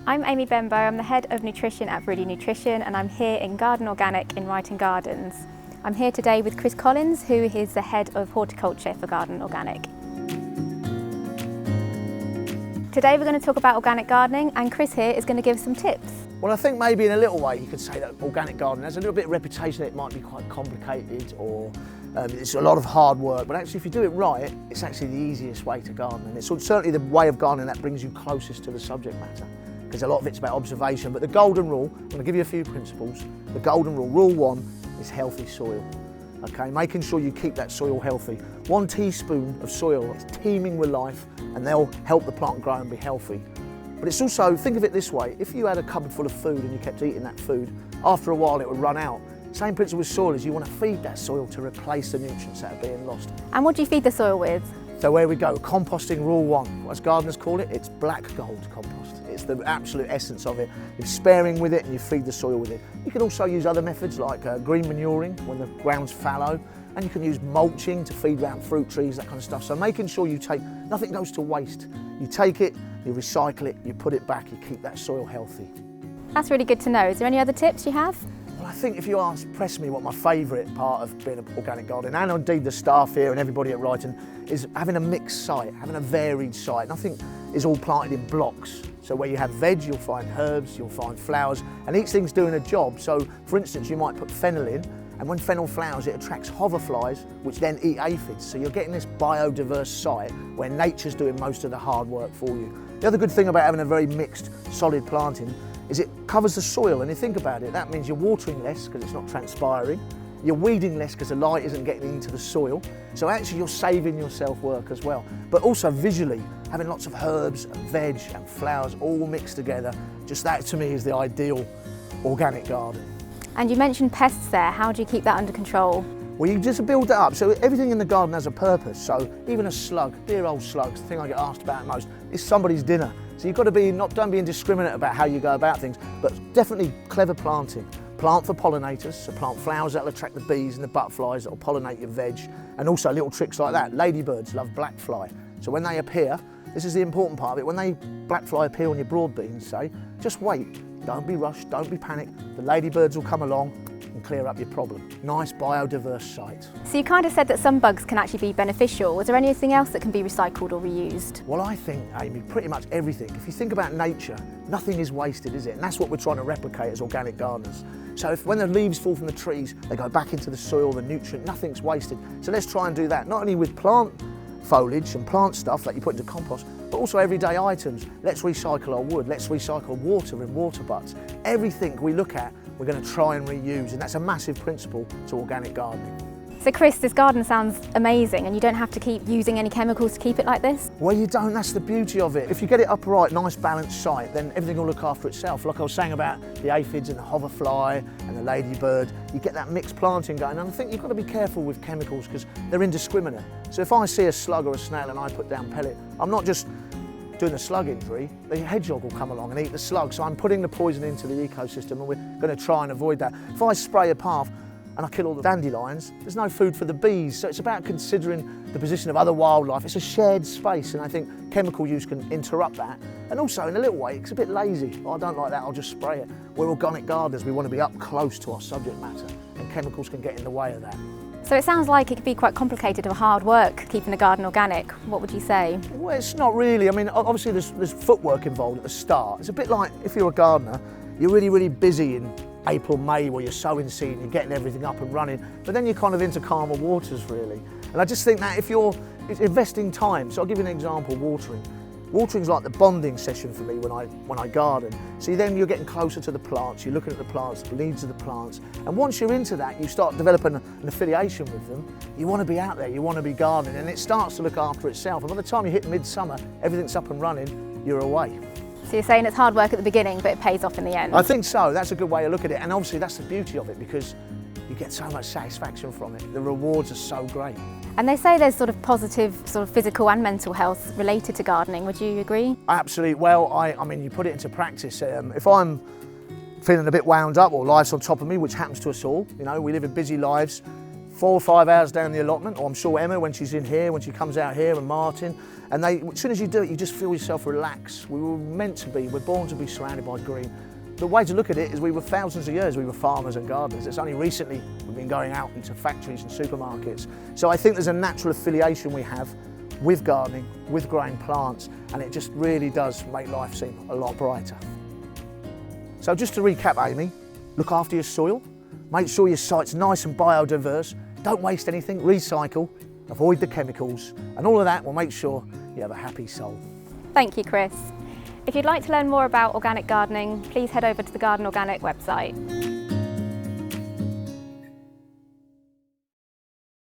I'm Aimee Benbow, I'm the Head of Nutrition at Viridian Nutrition and I'm here in Garden Organic in Ryton Gardens. I'm here today with Chris Collins, who is the Head of Horticulture for Garden Organic. Today we're going to talk about organic gardening and Chris here is going to give some tips. Well, I think maybe in a little way you could say that organic gardening has a little bit of reputation that it might be quite complicated or it's a lot of hard work, but actually if you do it right, it's actually the easiest way to garden, and it's certainly the way of gardening that brings you closest to the subject matter, because a lot of it's about observation. But the golden rule, I'm going to give you a few principles. The golden rule, rule one, is healthy soil. Okay, making sure you keep that soil healthy. 1 teaspoon of soil is teeming with life and they'll help the plant grow and be healthy. But it's also, think of it this way, if you had a cupboard full of food and you kept eating that food, after a while it would run out. Same principle with soil is you want to feed that soil to replace the nutrients that are being lost. And what do you feed the soil with? So there we go, composting rule one. As gardeners call it, it's black gold compost. It's the absolute essence of it. You're sparing with it and you feed the soil with it. You can also use other methods like green manuring when the ground's fallow, and you can use mulching to feed around fruit trees, that kind of stuff. So making sure you take, nothing goes to waste. You take it, you recycle it, you put it back, you keep that soil healthy. That's really good to know. Is there any other tips you have? Well, I think if you press me what my favourite part of being an organic gardener, and indeed the staff here and everybody at Ryton, is having a mixed site, having a varied site. Nothing is all planted in blocks. So where you have veg, you'll find herbs, you'll find flowers, and each thing's doing a job. So for instance, you might put fennel in, and when fennel flowers, it attracts hoverflies, which then eat aphids. So you're getting this biodiverse site where nature's doing most of the hard work for you. The other good thing about having a very mixed, solid planting is it covers the soil, and you think about it, that means you're watering less because it's not transpiring, you're weeding less because the light isn't getting into the soil, so actually you're saving yourself work as well. But also visually, having lots of herbs and veg and flowers all mixed together, just that to me is the ideal organic garden. And you mentioned pests there, how do you keep that under control? Well, you just build that up, so everything in the garden has a purpose. So even a slug, dear old slugs, the thing I get asked about most, is somebody's dinner. So you've got to be, don't be indiscriminate about how you go about things, but definitely clever planting. Plant for pollinators, so plant flowers that'll attract the bees and the butterflies that'll pollinate your veg, and also little tricks like that. Ladybirds love black fly, so when they appear, this is the important part of it, when they black fly appear on your broad beans, say, just wait. Don't be rushed, don't be panicked. The ladybirds will come along and clear up your problem. Nice biodiverse site. So you kind of said that some bugs can actually be beneficial. Is there anything else that can be recycled or reused? Well, I think, Aimee, pretty much everything. If you think about nature, nothing is wasted, is it? And that's what we're trying to replicate as organic gardeners. So when the leaves fall from the trees, they go back into the soil, the nutrient, nothing's wasted. So let's try and do that, not only with plant foliage and plant stuff that you put into compost, but also everyday items. Let's recycle our wood, let's recycle water in water butts. Everything we look at, we're going to try and reuse, and that's a massive principle to organic gardening. So Chris, this garden sounds amazing and you don't have to keep using any chemicals to keep it like this? Well, you don't, that's the beauty of it. If you get it upright, nice balanced site, then everything will look after itself. Like I was saying about the aphids and the hoverfly and the ladybird, you get that mixed planting going, and I think you've got to be careful with chemicals because they're indiscriminate. So if I see a slug or a snail and I put down pellet, I'm not just doing a slug injury, the hedgehog will come along and eat the slug, so I'm putting the poison into the ecosystem and we're going to try and avoid that. If I spray a path and I kill all the dandelions, there's no food for the bees, so it's about considering the position of other wildlife. It's a shared space, and I think chemical use can interrupt that. And also, in a little way, it's a bit lazy. Oh, I don't like that, I'll just spray it. We're organic gardeners, we want to be up close to our subject matter, and chemicals can get in the way of that. So it sounds like it could be quite complicated or hard work keeping the garden organic. What would you say? Well, it's not really. I mean, obviously there's footwork involved at the start. It's a bit like if you're a gardener, you're really busy in April, May, where you're sowing seed and you're getting everything up and running, but then you're kind of into calmer waters, really. And I just think that if it's investing time, so I'll give you an example, watering. Watering's like the bonding session for me when I garden. See, then you're getting closer to the plants, you're looking at the plants, the leaves of the plants, and once you're into that, you start developing an affiliation with them. You want to be out there, you want to be gardening, and it starts to look after itself. And by the time you hit midsummer, everything's up and running, you're away. So you're saying it's hard work at the beginning, but it pays off in the end? I think so. That's a good way to look at it. And obviously that's the beauty of it, because you get so much satisfaction from it. The rewards are so great. And they say there's sort of positive sort of physical and mental health related to gardening. Would you agree? Absolutely. Well, I mean, you put it into practice. If I'm feeling a bit wound up or life's on top of me, which happens to us all, you know, we live in busy lives, 4 or 5 hours down the allotment, or I'm sure Emma when she's in here, when she comes out here, and Martin, and as soon as you do it, you just feel yourself relax. We were meant to be, we're born to be surrounded by green. The way to look at it is we were thousands of years, we were farmers and gardeners. It's only recently we've been going out into factories and supermarkets. So I think there's a natural affiliation we have with gardening, with growing plants, and it just really does make life seem a lot brighter. So just to recap, Aimee, look after your soil, make sure your site's nice and biodiverse, don't waste anything, recycle, avoid the chemicals, and all of that will make sure you have a happy soul. Thank you, Chris. If you'd like to learn more about organic gardening, please head over to the Garden Organic website.